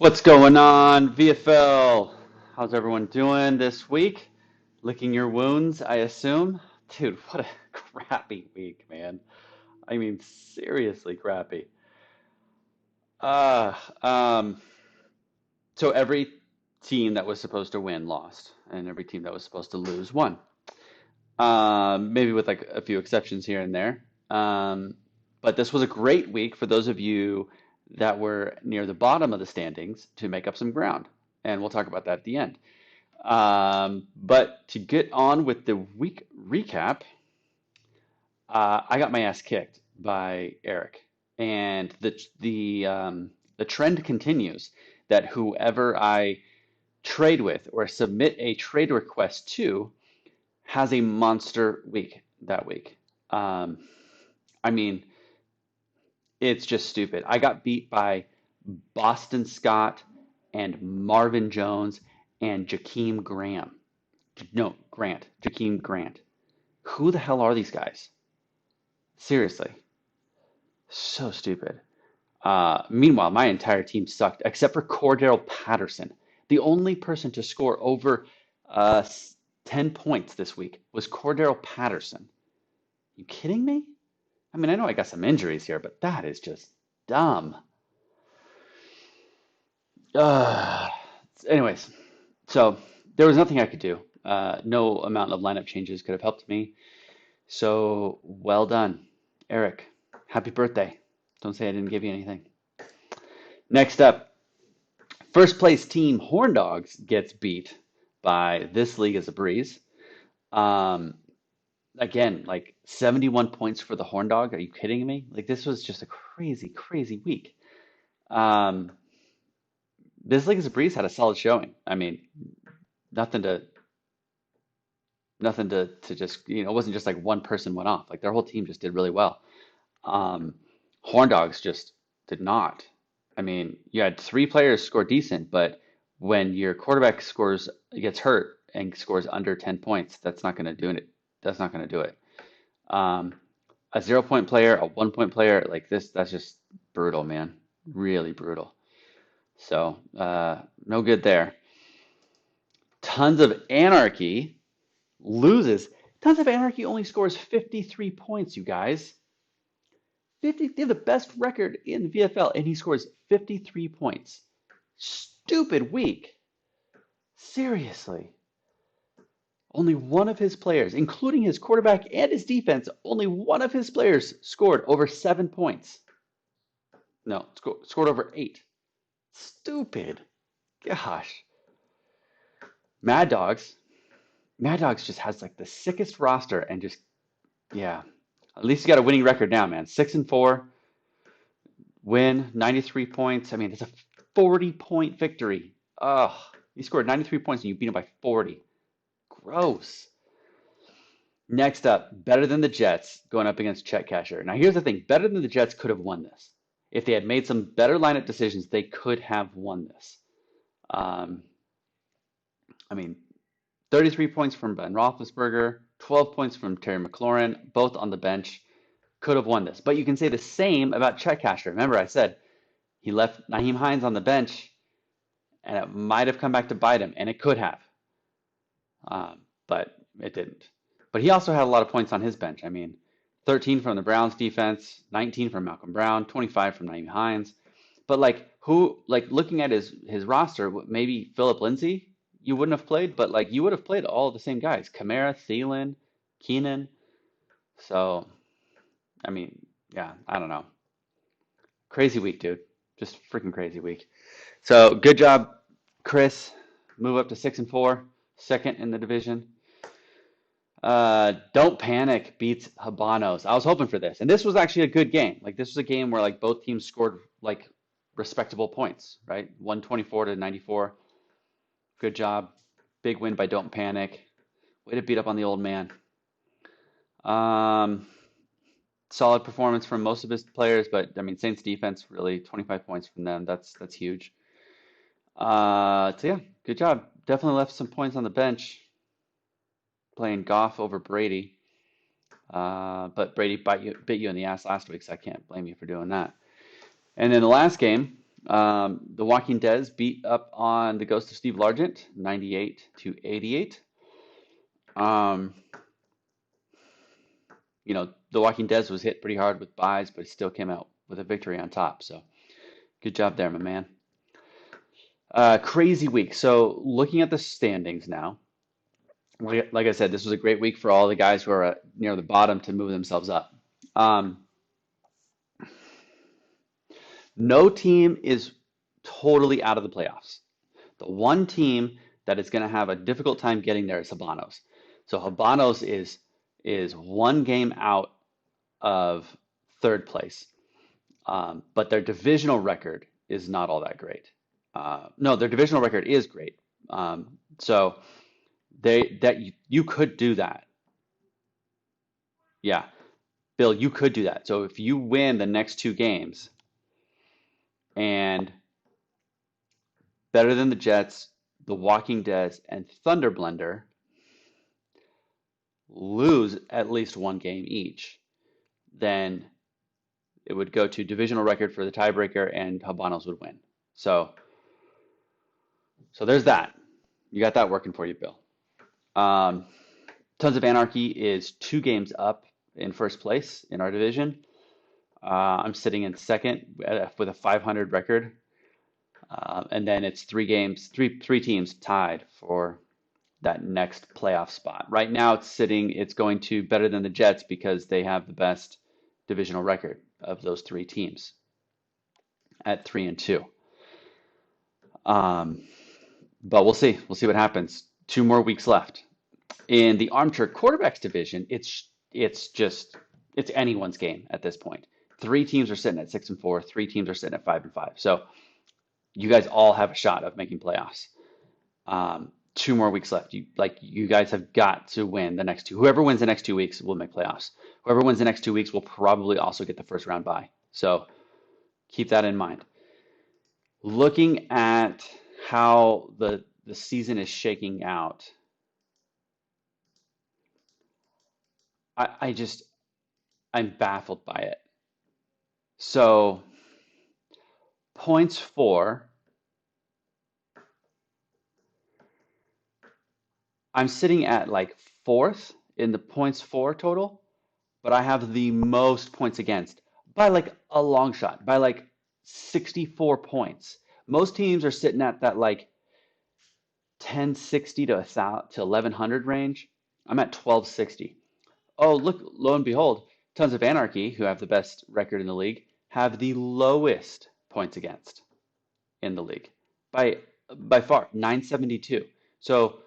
What's going on, VFL? How's everyone doing this week? Licking your wounds, I assume? Dude, what a crappy week, man. I mean, seriously crappy. Uh, um, so every team that was supposed to win lost, and every team that was supposed to lose won. Maybe with like a few exceptions here and there. But this was a great week for those of you that were near the bottom of the standings to make up some ground. And we'll talk about that at the end. But to get on with the week recap, I got my ass kicked by Eric, and the trend continues that whoever I trade with or submit a trade request to has a monster week that week. Um, I mean, it's just stupid. I got beat by Boston Scott and Marvin Jones and Jakeem Graham. No, Grant. Jakeem Grant. Who the hell are these guys? Seriously. So stupid. Meanwhile, my entire team sucked except for Cordero Patterson. The only person to score over 10 points this week was Cordero Patterson. You kidding me? I mean, I know I got some injuries here, but that is just dumb. Uh, anyways, so there was nothing I could do. No amount of lineup changes could have helped me. So well done, Eric. Happy birthday. Don't say I didn't give you anything. Next up, first place team Horn Dogs gets beat by This League is a Breeze. Um, Again, like 71 points for the Horn Dog. Are you kidding me? Like this was just a crazy, crazy week. Um, This League is a Breeze had a solid showing. I mean, nothing to nothing to just it wasn't just like one person went off. Like their whole team just did really well. Um, Horn Dogs just did not. I mean, you had three players score decent, but when your quarterback gets hurt and scores under 10 points, that's not going to do it. That's not going to do it. Um, a 0 point player, a 1 point player like this, that's just brutal, man. Really brutal. So, no good there. Tons of Anarchy loses. Tons of Anarchy only scores 53 points, you guys. 50, they have the best record in the VFL, and he scores 53 points. Stupid week. Seriously. Only one of his players, including his quarterback and his defense, only one of his players scored over 7 points. No, scored over 8. Stupid. Gosh. Mad Dogs. Mad Dogs just has like the sickest roster and just, yeah. At least you got a winning record now, man. 6-4, win, 93 points. I mean, that's a 40-point victory. Ugh. You scored 93 points and you beat him by 40. Gross. Next up, better than the Jets going up against Chet Casher. Now, here's the thing. Better than the Jets could have won this. If they had made some better lineup decisions, they could have won this. Um, I mean, 33 points from Ben Roethlisberger, 12 points from Terry McLaurin, both on the bench. Could have won this. But you can say the same about Chet Casher. Remember, I said he left Naheem Hines on the bench, and it might have come back to bite him, and it could have, but it didn't. But he also had a lot of points on his bench. I mean, 13 from the Browns defense, 19 from Malcolm Brown, 25 from Naeem Hines. But looking at his roster, maybe Philip Lindsay, you wouldn't have played, but like you would have played all the same guys: Kamara, Thielen, Keenan. So, I mean, yeah, I don't know. Crazy week, dude. Just freaking crazy week. So, good job, Chris. Move up to 6-4, second in the division. Don't Panic beats Habanos. I was hoping for this, and this was actually a good game. Like this was a game where like both teams scored like respectable points, right? 124 to 94. Good job. Big win by Don't Panic. Way to beat up on the old man. Um, Solid performance from most of his players, but I mean Saints defense really 25 points from them. That's huge. So yeah, good job. Definitely left some points on the bench playing Goff over Brady. But Brady bit you in the ass last week, so I can't blame you for doing that. And then the last game, The Walking Dead beat up on the Ghost of Steve Largent, 98-88. Um, The Walking Dead was hit pretty hard with buys, but it still came out with a victory on top. So good job there, my man. Crazy week. So looking at the standings now, like I said, this was a great week for all the guys who are near the bottom to move themselves up. Um, no team is totally out of the playoffs. The one team that is going to have a difficult time getting there is Habanos. So Habanos is one game out of third place, but their divisional record is not all that great. No, their divisional record is great. So you could do that. Yeah, Bill, you could do that. So if you win the next two games and better than the Jets, the Walking Dead, and Thunder Blender lose at least one game each, then it would go to divisional record for the tiebreaker and Habanos would win. So there's that. You got that working for you, Bill. Um, Tons of Anarchy is 2 games up in first place in our division. I'm sitting in second with a 500 record. And then it's 3 games, three teams tied for that next playoff spot. Right now it's going to better than the Jets because they have the best divisional record of those 3 teams at 3-2. Um, but we'll see. We'll see what happens. 2 more weeks left. In the armchair quarterbacks division, it's anyone's game at this point. 3 teams are sitting at 6-4. 3 teams are sitting at 5-5. So you guys all have a shot of making playoffs. 2 more weeks left. You guys have got to win the next two. Whoever wins the next 2 weeks will make playoffs. Whoever wins the next 2 weeks will probably also get the first round bye. So keep that in mind. Looking at how the season is shaking out, I just I'm baffled by it. So points for I'm sitting at like fourth in the points for total, but I have the most points against by like a long shot, by like 64 points. Most teams are sitting at that like 1060 to 1100 range. I'm at 1260. Oh, look, lo and behold, Tons of Anarchy, who have the best record in the league, have the lowest points against in the league by far, 972. So,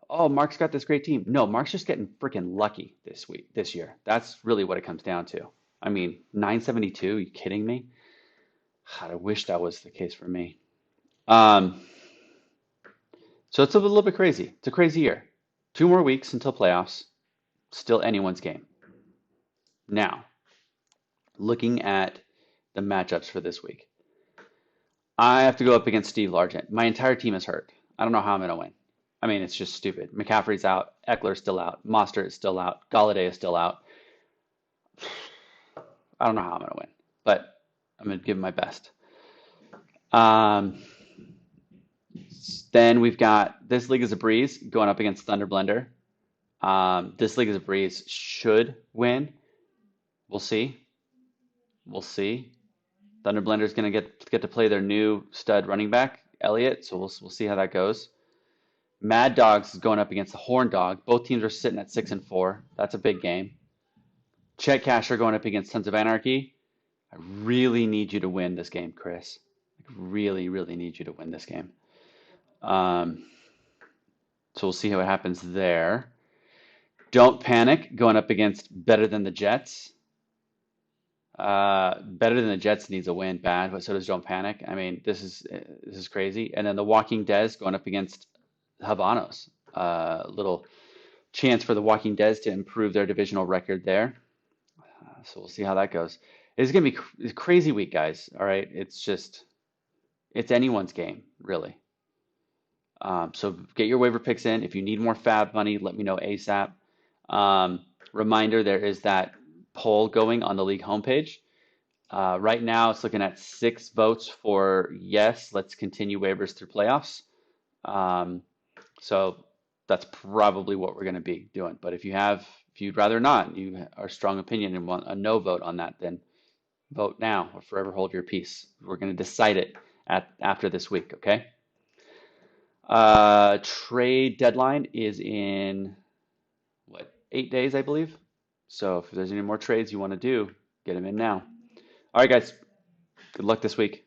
oh, Mark's got this great team. No, Mark's just getting freaking lucky this year. That's really what it comes down to. I mean, 972, are you kidding me? God, I wish that was the case for me. Um, so it's a little bit crazy. It's a crazy year. 2 more weeks until playoffs. Still anyone's game. Now, looking at the matchups for this week, I have to go up against Steve Largent. My entire team is hurt. I don't know how I'm going to win. I mean, it's just stupid. McCaffrey's out. Eckler's still out. Mostert is still out. Galladay is still out. I don't know how I'm going to win, but I'm going to give my best. Um, then we've got This League is a Breeze going up against Thunder Blender. This League is a Breeze should win. We'll see. We'll see. Thunder Blender is going to get to play their new stud running back, Elliott. So we'll see how that goes. Mad Dogs is going up against the Horn Dog. Both teams are sitting at 6-4. That's a big game. Chet Casher going up against Sons of Anarchy. I really need you to win this game, Chris. I really, really need you to win this game. So we'll see how it happens there. Don't Panic going up against Better Than the Jets. Better Than the Jets needs a win bad, but so does Don't Panic. I mean, this is crazy. And then the Walking Dead going up against Habanos. Little chance for the Walking Dead to improve their divisional record there. So we'll see how that goes. It's gonna be a crazy week, guys. All right, it's anyone's game, really. So get your waiver picks in. If you need more fab money, let me know ASAP. Reminder, there is that poll going on the league homepage. Right now, it's looking at 6 votes for yes, let's continue waivers through playoffs. Um, so that's probably what we're going to be doing. But if you'd rather not, you are a strong opinion and want a no vote on that, then vote now or forever hold your peace. We're going to decide it after this week, okay? Trade deadline is in what, 8 days, I believe. So if there's any more trades you want to do, get them in now. All right, guys. Good luck this week.